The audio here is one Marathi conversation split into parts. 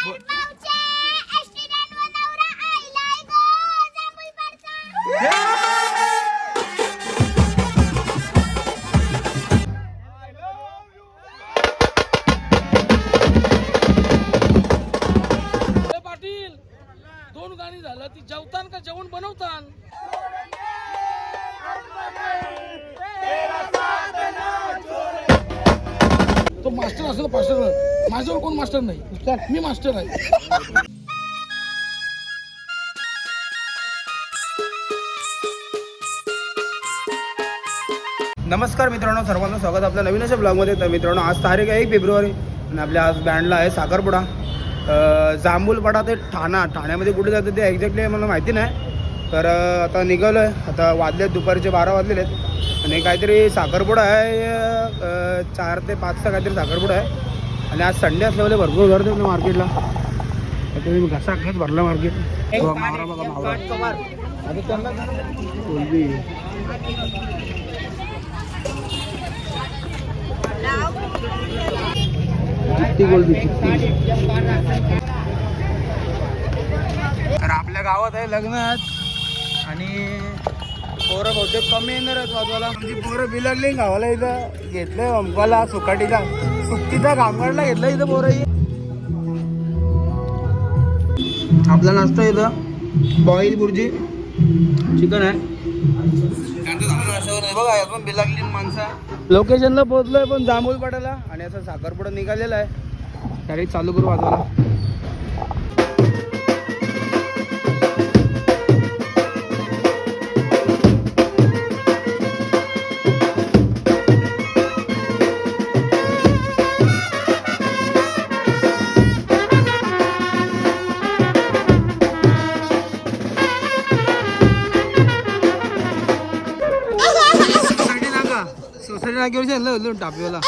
पाटील 2 गाणी झालं ती जेवतान का जेवण बनवतान? तो मास्टर असेल मास्टर, माझ्यावर कोण मास्टर नाही, मी मास्टर आहे. नमस्कार मित्रांनो, सर्वांना स्वागत आपल्या नवीन अशा ब्लॉगमध्ये. तर मित्रांनो, आज तारीख आहे 1 फेब्रुवारी आणि आपल्या आज बँडला आहे साखरपुडा. जांभूलपाडा ते ठाण्यामध्ये कुठे जातं ते एक्झॅक्टली मला माहिती नाही. तर आता निघालो आहे. आता वाजले दुपारचे 12 वाजलेले आहेत आणि काहीतरी साखरपुडा आहे. 4 ते 5चा काहीतरी साखरपुडा आहे आणि आज संडे असल्यामुळे भरपूर गर्दी होतं मार्केटला. आता मी घसा खच भरला मार्केट. मावरा बघा मावरा आता त्यांना बोलली चित्ती गोल्डी चित्ती. तर आपल्या गावात आहे लग्न आणि पोरं बहुतेक कमी येणार आहेत वाजवायला. म्हणजे पोरं बिलगली गावाला. इथं घेतलंय अमकाला सुकाटीला सुट्टीचा कामगारला घेतलं इथं पोरं. आपला नाश्ता इथं बॉईल बुर्जी चिकन आहे. बघा आपण बिलागली माणसं लोकेशनला पोहोचलोय पण जांभूलपाड्याला आणि असं साखरपुडा निघालेला आहे. तरी चालू करू वाजवायला. सोसायटी नाक्यावर टापीवाला.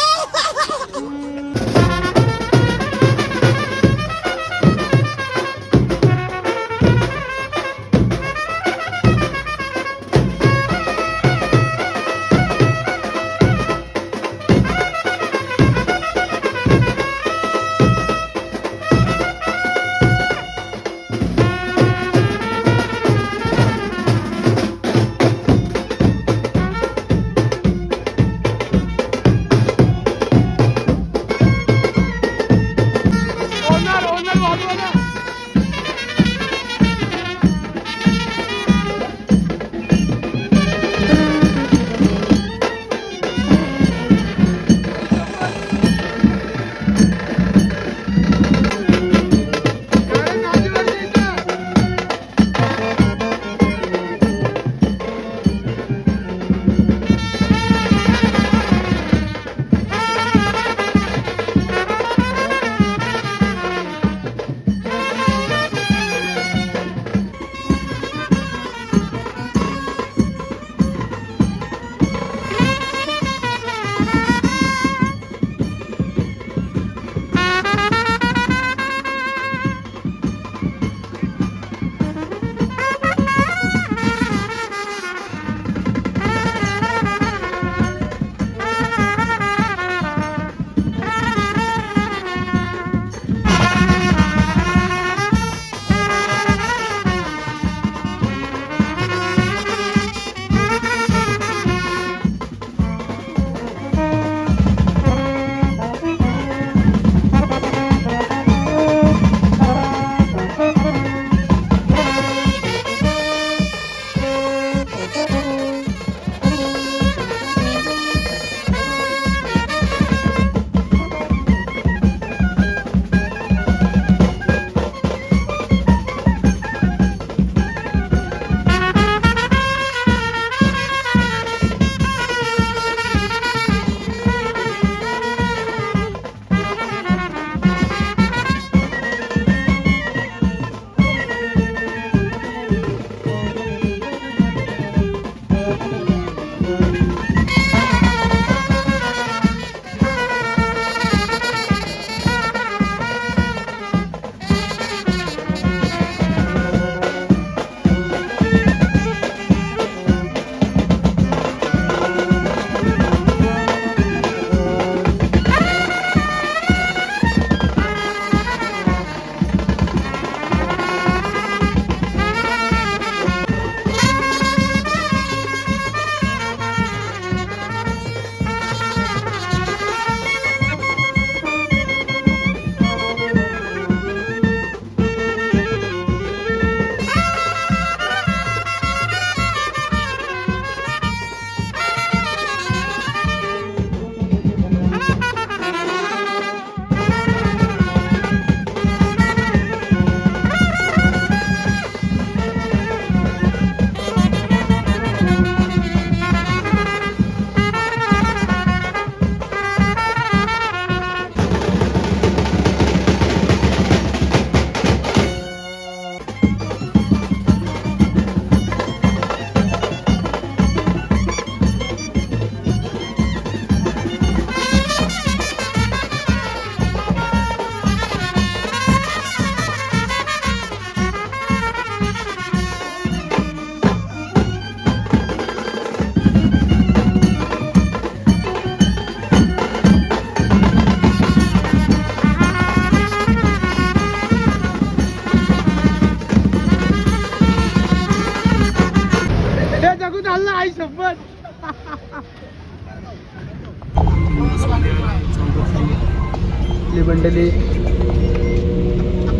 मंडळी.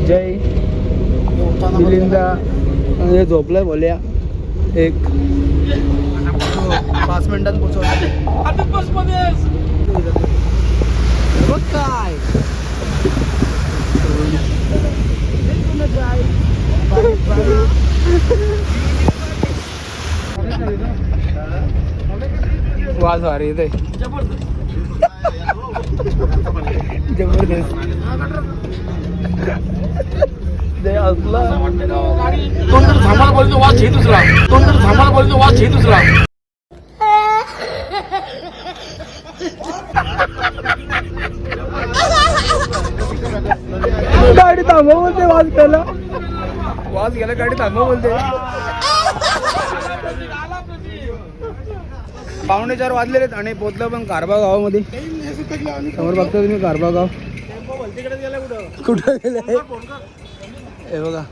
जय मिलिंदा हे झोपलाय बोलया. एक 5 मिनिटात पोचवलं. आता बसमध्येच. बघ काय वाज भारी येते. जबरदस्त ते असला कोणतरी थांबायला बोलतो वाच हे दुसरा. कोणतरी थांबायला बोलतो वाच हे दुसरा. गाडी थांबव बोलते. वाज गेला गाडी थांबव बोलते. 4:45 वाजलेले आणि पोचलो पण कारबा गावामध्ये. समोर बघता तुम्ही कारबा गाव. कुठं गेले हे बघा.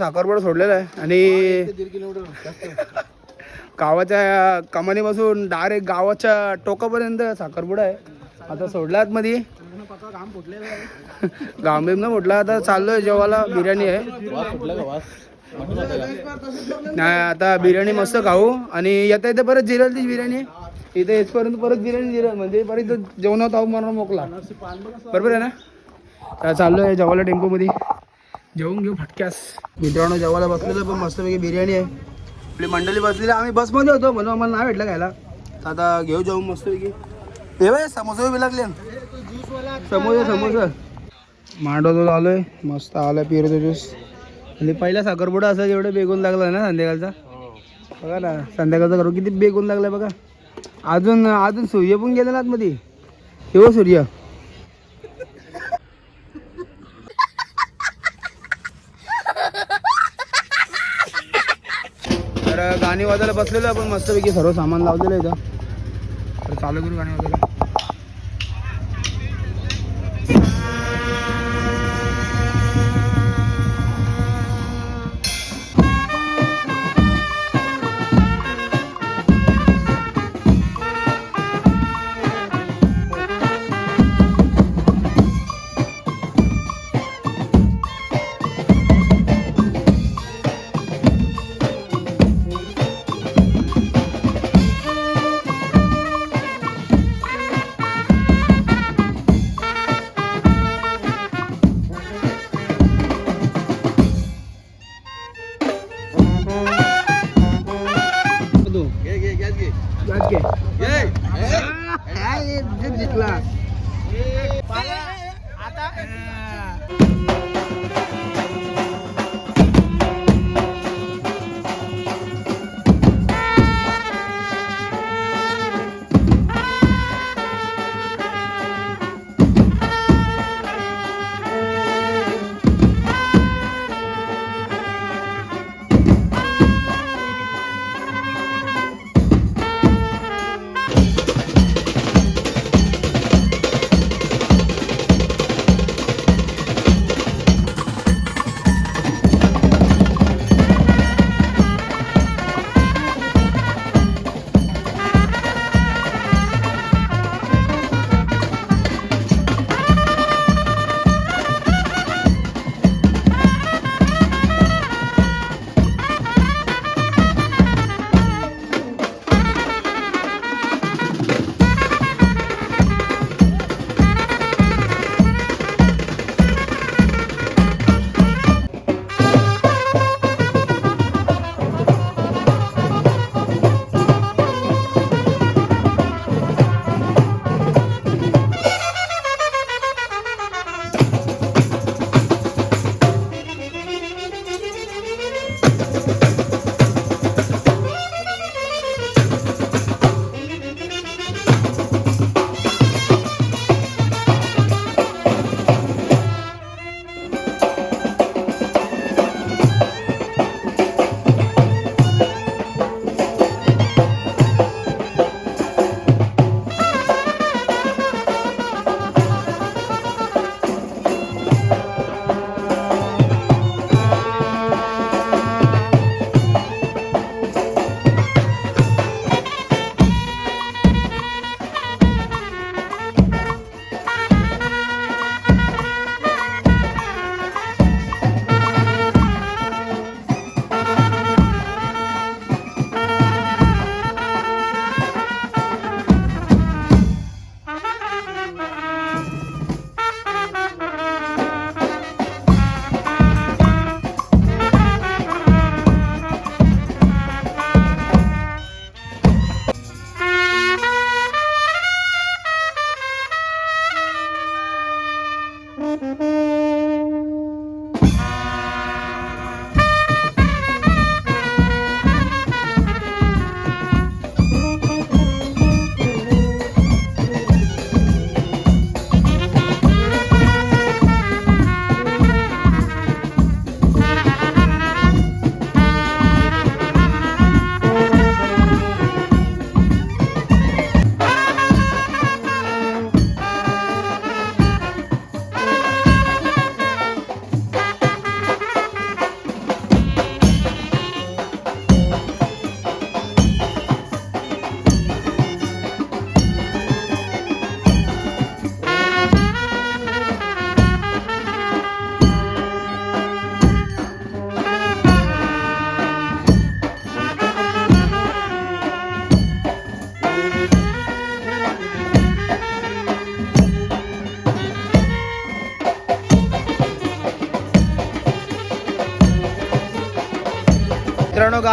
साखरपुडा सोडलेला आहे आणि 1.5 किलोमीटर गावाच्या कमानीपासून डायरेक्ट गावाच्या टोकापर्यंत साखरपुडा आहे. आता सोडला आतमध्ये घाम फुटलेला आहे. घाम बिम न फुटला. आता चाललोय जेवायला. बिर्याणी आहे. नाही आता बिर्याणी मस्त खाऊ आणि येता येते परत जिरलची बिर्याणी आहे. इथे येतपर्यंत परत बिर्याणी जिरल म्हणजे परत जेवणात आऊ मला मोकला. बरोबर आहे ना. आता चाललोय जेवायला टेम्पोमध्ये. जेवून घेऊ फटक्यास. मित्रांनो जेवायला बसलेलं पण मस्तपैकी बिर्याणी आहे. आपली मंडळी बसलेली. आम्ही बसमध्ये होतो म्हणून आम्हाला नाही भेटलं खायला. आता घेऊ जेवून मस्तपैकी. हे बाय समोसे बी लागले. समोसा मांडवतो आलोय. मस्त आलाय पिरतो ज्यूस. आणि पहिला साखरपुडा असं जेवढं बेगून लागला ना संध्याकाळचा. बघा ना संध्याकाळचा करू किती बेगून लागलाय बघा. अजून सूर्य पण गेला ना आतमध्ये. हे सूर्य तर गाणी वाजायला बसलेलो आपण मस्तपैकी. सर्व सामान लावलेलं आहे इथं. तर चालू करू गाणी वाजायला. जिंकला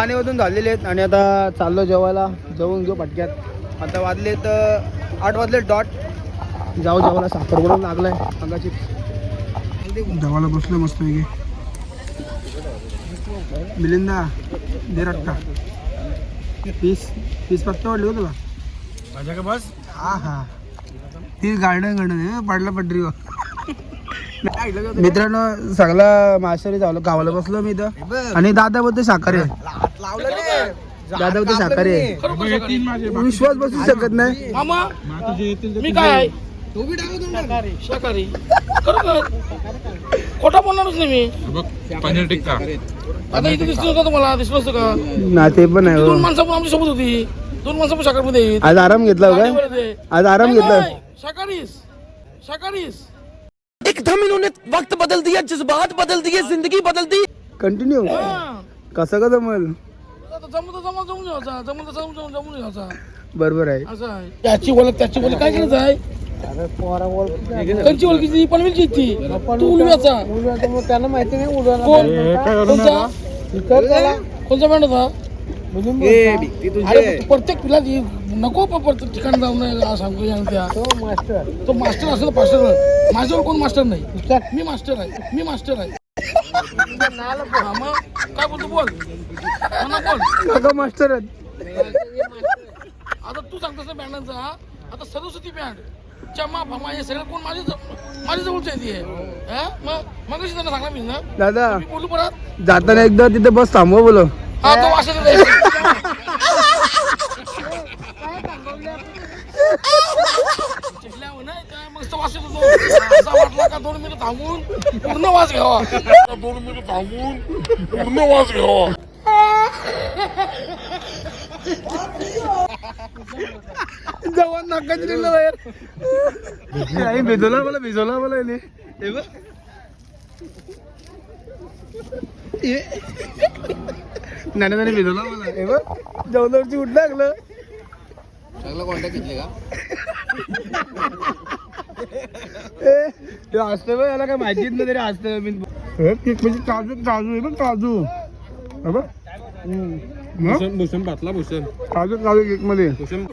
गाणेमधून झालेले आहेत आणि आता चाललो जेवायला. जेवून घेऊ पटक्यात. आता वाजलेत 8 वाजले डॉट. जाऊ जेवायला. साखरपुडा लागलाय अंगाची. जेवायला बसलो मस्त वेगळे. मिलिंदा दे रट्टा. पीस फक्त वाटली हो तुला माझ्या का बस. हा हा ती गार्डन पडला पटरीवर. मित्रांनो सगळा माशारी झालो. गावाला बसलो मी इथं आणि दादा बोलते शाकाहारी आहे. दादा बोलते शाकाहारी आहे. विश्वास बसू शकत नाही. मामा मी काय आहे शाकाहारी. खरोखर खोटा बोलणारच नाही मी. पनीर टिक्का आता इथे दिसलं का तुम्हाला? दिसलं असतं का? ना ते पण आहे. 2 माणसं पण आमच्या सोबत होती. 2 माणसं पण शाकाहारमध्ये आहेत. आज आराम घेतला काय? आज आराम घेतला. शाकाहारीस एकदम इन्होंने वक्त बदल दिया, जज्बात बदल दिए, जिंदगी बदल दी. कंटिन्यू कसं का जमल? जमून घ्यायचा. बरोबर आहे. असं आहे. त्याची ओळख काय करायचं आहे? त्यांची ओळखीची पनवेलची ती. तू उलव्याचा. त्यांना माहिती नाही कोणता बँड होता? अरे तू प्रत्येक पिला नको प्रत्येक ठिकाणी जाऊन नाही सांगतो त्या. तो मास्टर असेल मास्टर. माझ्यावर कोण मास्टर नाही. मी मास्टर आहे. हा, मग काय बोलतो बोल. काका मास्टर आहेत. आता तू सांगतोस ना बँडांचा. आता सरस्वती बँड चमा फमा हे सगळं कोण माझ्या जवळचं आहे. मग त्यांना सांगला मी ना. दादा मी बोलू परत. जाताना एकदा तिथे बस थांबव बोलो. हा तो वाशाचा मस्त वास येतो. असा वाटला का 2 मिनिट थांबून पूर्ण वास घ्यावा. जवान नाकाची निघला बाहेर. भिजवला मला याने. हे बघ. नाण्याने भिजवला मला. हे बघ जेवणावरची उठ लागलं. कॉन्टॅक्ट घेतले का? असतं बघ. याला काय माहितीच नाही तरी असतं. मी म्हणजे काजू हे बघ काजू. भूषण पातला भूषण काजू केक मध्ये. भूषण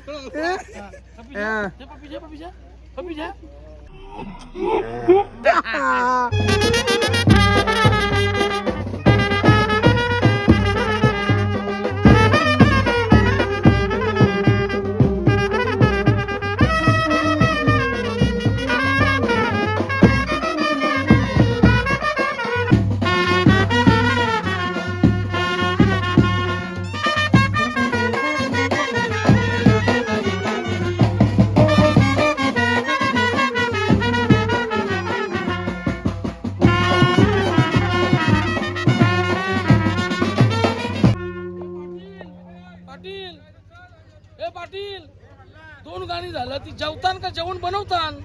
पाटील 2 गाणी झालं. ती जेवतान का जेवण बनवतान?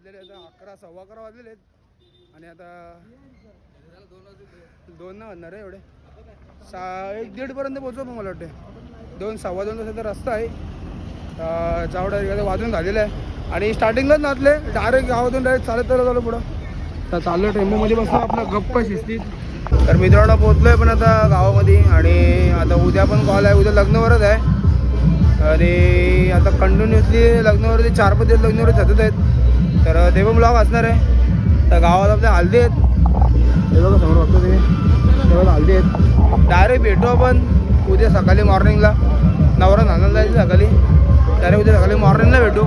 वाजलेले आहेत 11 सव्वा 11 वाजलेले आहेत आणि आता 2 ना वाजणार आहे एवढे 1-1:30 पर्यंत पोहोचू मला वाटते 2 सव्वा 2 तासाचा रस्ता आहे. चावडा वाजून झालेलं आहे आणि स्टार्टिंगलाच नाचले डायरेक्ट गावातून डायरेक्ट चालत झालं पुढं. तर चाललं टेम्पोमध्ये बसलो आपला गप्पा शिस्तीत. तर मित्रांनो पोहोचलो आहे पण आता गावामध्ये आणि आता उद्या पण कॉल आहे. उद्या लग्नावरच आहे आणि आता कंटिन्युअसली लग्नावरती 4-5 दिवस लग्नावर सतत आहेत. तर ते पण ब्लॉग असणार आहे. तर गावात आपल्या हल्दी आहेत हे बघा समोर बघतो ते बघा हल्दी आहेत. डायरेक्ट भेटू आपण उद्या सकाळी मॉर्निंगला. नवरा नांदायला जायचं सकाळी डायरेक्ट उद्या सकाळी मॉर्निंगला भेटू.